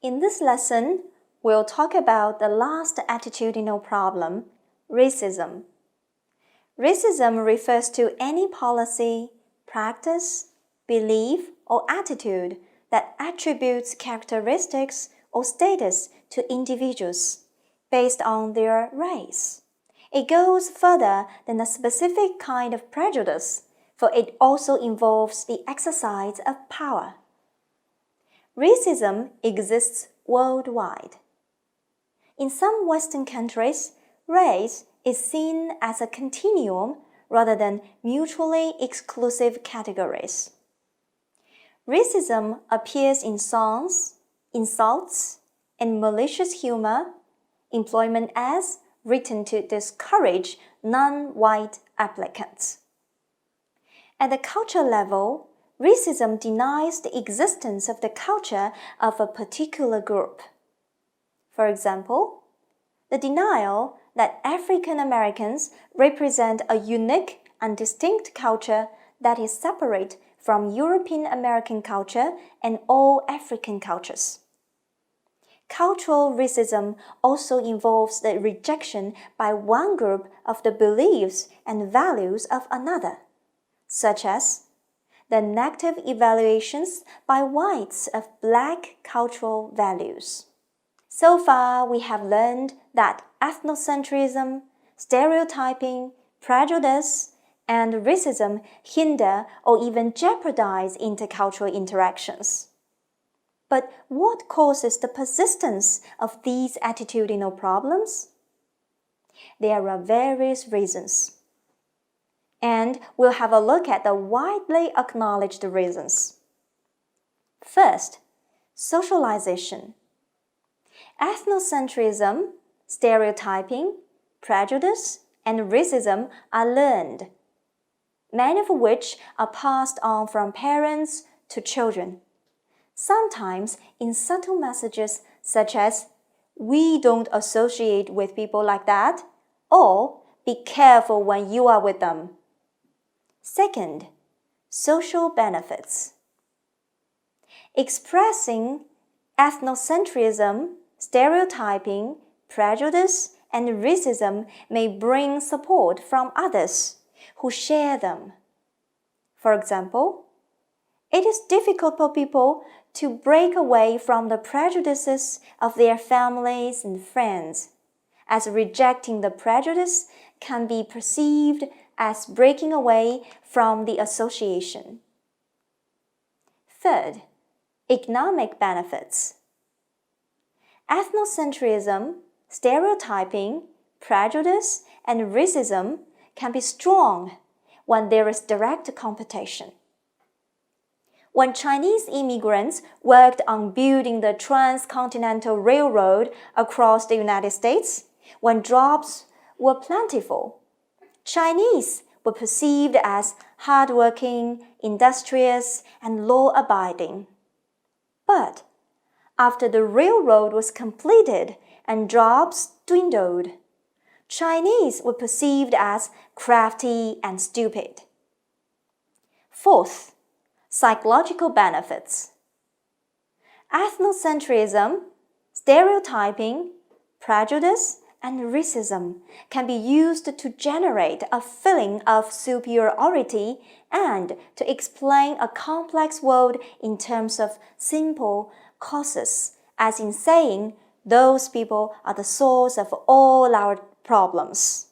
In this lesson, we'll talk about the last attitudinal problem, racism. Racism refers to any policy, practice, belief, or attitude that attributes characteristics or status to individuals based on their race. It goes further than a specific kind of prejudice, for it also involves the exercise of power. Racism exists worldwide. In some Western countries, race is seen as a continuum rather than mutually exclusive categories. Racism appears in songs, insults, and malicious humor, employment ads written to discourage non-white applicants. At the culture level, racism denies the existence of the culture of a particular group. For example, the denial that African Americans represent a unique and distinct culture that is separate from European American culture and all African cultures. Cultural racism also involves the rejection by one group of the beliefs and values of another, such as the negative evaluations by whites of Black cultural values. So far, we have learned that ethnocentrism, stereotyping, prejudice, and racism hinder or even jeopardize intercultural interactions. But what causes the persistence of these attitudinal problems? There are various reasons. And we'll have a look at the widely acknowledged reasons. First, socialization. Ethnocentrism, stereotyping, prejudice, and racism are learned, many of which are passed on from parents to children, sometimes in subtle messages such as, "We don't associate with people like that," or "Be careful when you are with them." Second, social benefits. Expressing ethnocentrism, stereotyping, prejudice, and racism may bring support from others who share them. For example, it is difficult for people to break away from the prejudices of their families and friends, as rejecting the prejudice can be perceived as breaking away from the association. Third, economic benefits. Ethnocentrism, stereotyping, prejudice, and racism can be strong when there is direct competition. When Chinese immigrants worked on building the transcontinental railroad across the United States, when jobs were plentiful, Chinese were perceived as hardworking, industrious, and law-abiding. But after the railroad was completed and jobs dwindled, Chinese were perceived as crafty and stupid. Fourth, psychological benefits. Ethnocentrism, stereotyping, prejudice, and racism can be used to generate a feeling of superiority and to explain a complex world in terms of simple causes, as in saying, "Those people are the source of all our problems."